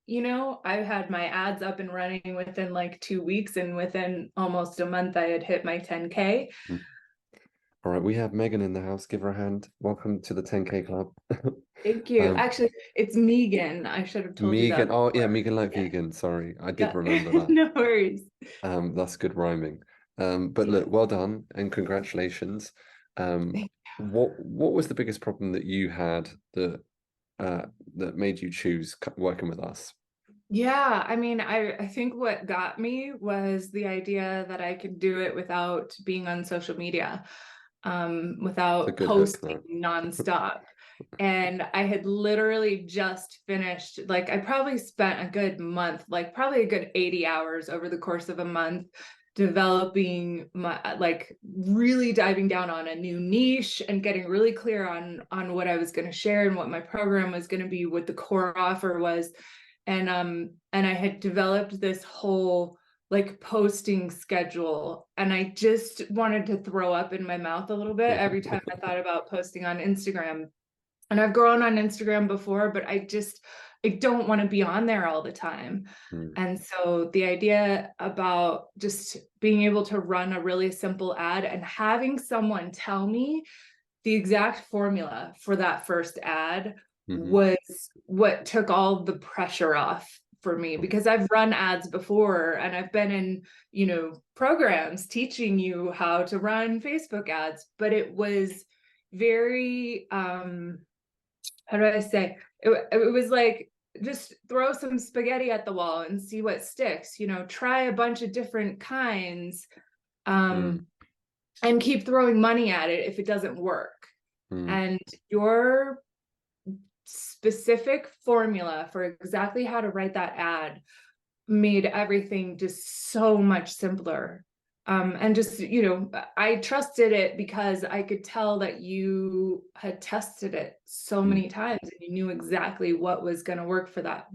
I had my ads up and running within like 2 weeks, and within almost a month, I had hit my 10K. Mm. All right, we have Megan in the house. Give her a hand. Welcome to the 10K club. Thank you. Um, Actually, it's Megan. I should have told you Megan. that Oh, yeah, before. Megan like Yeah. vegan. Sorry, I did Yeah. remember that. No worries. That's good rhyming. But Yeah. look, well done and congratulations. Um, what was the biggest problem that you had uh, that made you choose working with us? Yeah, I mean, I think what got me was the idea that I could do it without being on social media, It's a without good hook, posting that. nonstop. And I had literally just finished, like, I probably spent a good month, like probably a good 80 hours over the course of a month, developing my, like, really diving down on a new niche and getting really clear on what I was going to share and what my program was going to be, what the core offer was. And I had developed this whole like posting schedule, and I just wanted to throw up in my mouth a little bit every time I thought about posting on Instagram. And I've grown on Instagram before, but I don't want to be on there all the time. Mm, And so the idea about just being able to run a really simple ad and having someone tell me the exact formula for that first ad mhm. was what took all the pressure off for me, Cool. because I've run ads before and I've been in, programs teaching you how to run Facebook ads, but it was very how do I say, it was like, just throw some spaghetti at the wall and see what sticks, try a bunch of different kinds, Mm, um and keep throwing money at it if it doesn't work. mm. And your specific formula for exactly how to write that ad made everything just so much simpler. And just, I trusted it because I could tell that you had tested it so Mm, many times and you knew exactly what was going to work for that,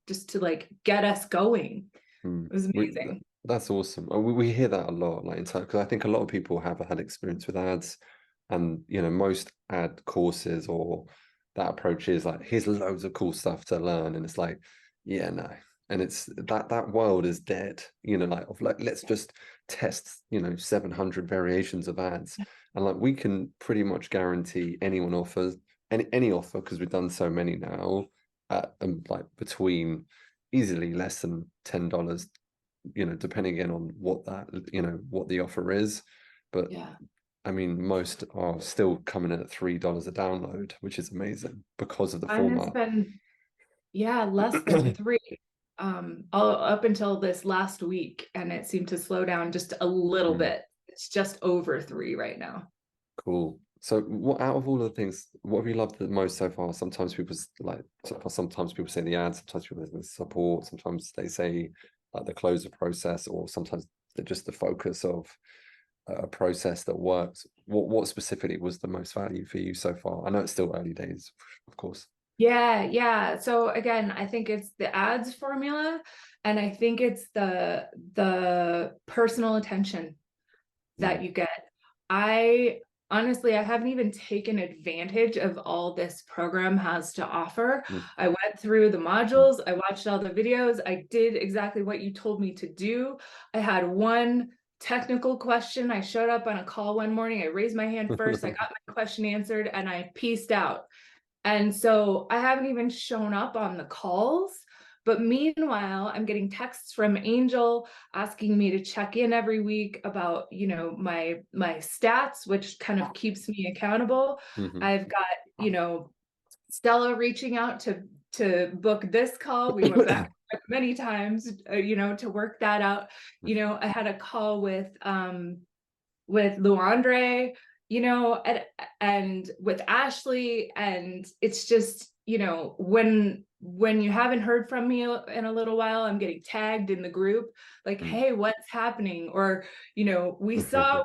just to like get us going. mm. It was We, amazing. that's awesome. We hear that a lot, like in time, because I think a lot of people have had experience with ads, and most ad courses or that approach is like, here's loads of cool stuff to learn, and it's like, yeah, no, and it's that world is dead. Like let's just test, 700 variations of ads, and like we can pretty much guarantee anyone offers any offer, because we've done so many now, at like between easily less than $10, depending again on what the offer is. But Yeah. I mean, most are still coming in at $3 a download, which is amazing because of the Mine has format. been, yeah, less than three, all up until this last week, and it seemed to slow down just a little Mm, bit. It's just over three right now. cool. So, what out of all of the things, what have you loved the most so far? Sometimes people sometimes people say the ads, sometimes people say the support, sometimes they say like the closer process, or sometimes just the focus of a process that works. What specifically was the most value for you so far? I know it's still early days, of course. Yeah, yeah. So again, I think it's the ads formula, and I think it's the personal attention Mm, that you get. I honestly, I haven't even taken advantage of all this program has to offer. mm, I went through the mm. modules, I watched all the videos, I did exactly what you told me to do. I had one technical question. I showed up on a call one morning, I raised my hand first, I got my question answered, and I pieced out. And so I haven't even shown up on the calls. But meanwhile, I'm getting texts from Angel asking me to check in every week about, my stats, which kind of keeps me accountable. Mhm. I've got, Stella reaching out to book this call. We went back many times, to work that out. I had a call with Luandre, and with Ashley. And it's just, when you haven't heard from me in a little while, I'm getting tagged in the group, like, Mm. hey, what's happening? Or, we saw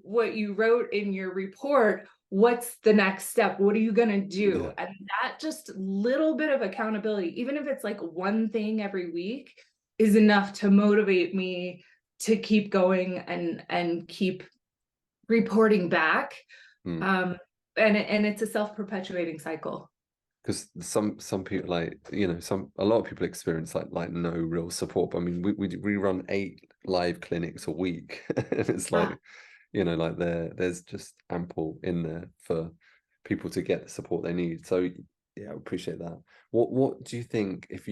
what you wrote in your report. What's the next step? What are you going to do? Yeah. And that just little bit of accountability, even if it's like one thing every week, is enough to motivate me to keep going and keep reporting back. Mm. um and it's a self-perpetuating cycle. because some people, like, you know, a lot of people experience like no real support. I mean, we run 8 live clinics a week. And it's Yeah. like, you know, like there's just ample in there for people to get the support they need. So yeah, I appreciate that. What do you think if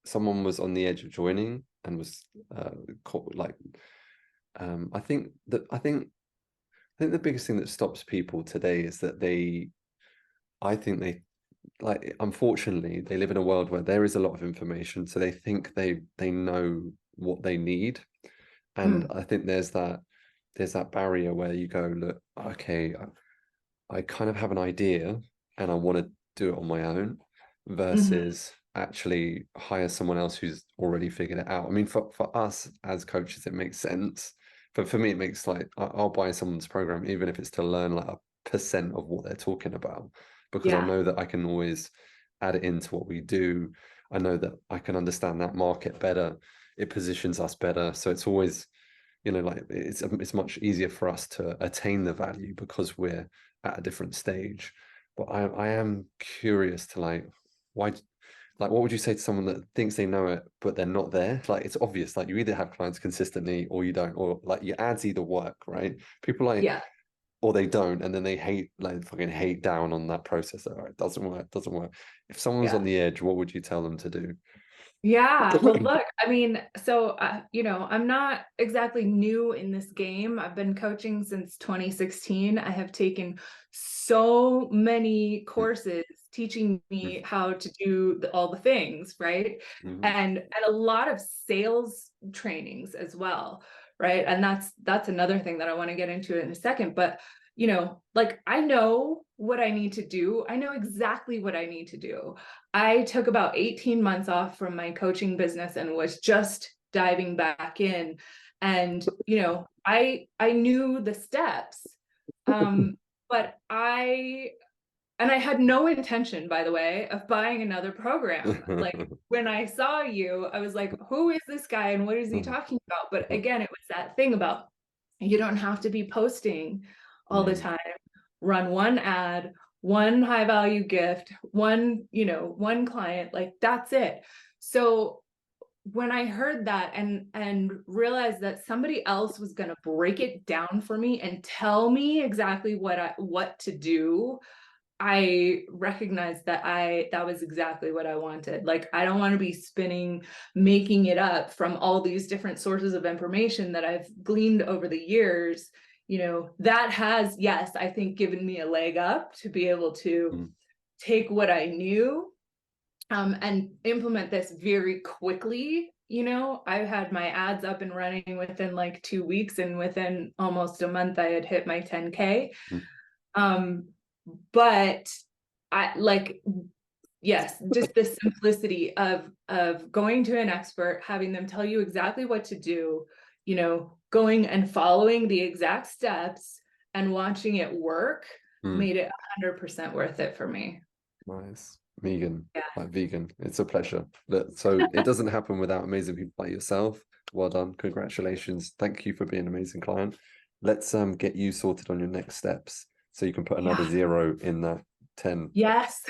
someone was on the edge of joining and was like I think the biggest thing that stops people today is that I think they, like, unfortunately, they live in a world where there is a lot of information, so they think they know what they need. And Mm. I think there's that barrier where you go, look, okay, I kind of have an idea and I want to do it on my own, Mhm. versus actually hire someone else who's already figured it out. I mean, for us as coaches, it makes sense. But for me, it makes, like, I'll buy someone's program, even if it's to learn like a percent of what they're talking about, because I Yeah. know that I can always add it into what we do. I know that I can understand that market better. It positions us better. So it's always, you know, like, it's much easier for us to attain the value because we're at a different stage. But I am curious to, like, why, like, what would you say to someone that thinks they know it but they're not there? Like, it's obvious, like, you either have clients consistently or you don't, or like your ads either work, right? People, like, Yeah. or they don't, and then they hate, like, fucking hate down on that process. All right, doesn't work. If someone's Yeah. on the edge, what would you tell them to do? Yeah, well, look, I mean, so you know, I'm not exactly new in this game. I've been coaching since 2016. I have taken so many courses teaching me how to do all the things, right? Mhm. And a lot of sales trainings as well, right? And that's another thing that I want to get into in a second. But you know, like, I know what I need to do. I know exactly what I need to do. I took about 18 months off from my coaching business and was just diving back in. And, you know, I knew the steps. Um, but I had no intention, by the way, of buying another program. Like, when I saw you, I was like, who is this guy and what is he talking about? But again, it was that thing about, you don't have to be posting all the time. Run one ad, one high value gift, one, you know, one client, like, that's it. So when I heard that and realized that somebody else was going to break it down for me and tell me exactly what to do, I recognized that that was exactly what I wanted. Like, I don't want to be spinning, making it up from all these different sources of information that I've gleaned over the years. You know, that has, yes, I think, given me a leg up to be able to take what I knew, and implement this very quickly. You know, I had my ads up and running within like 2 weeks, and within almost a month, I had hit my 10K. Um, but I like, yes, just the simplicity of going to an expert, having them tell you exactly what to do, you know, going and following the exact steps and watching it work made it 100% worth it for me. Nice. Vegan, Yeah. like vegan. It's a pleasure. So it doesn't happen without amazing people like yourself. Well done. Congratulations. Thank you for being an amazing client. Let's get you sorted on your next steps so you can put another Yeah. 0 in that 10. Yes.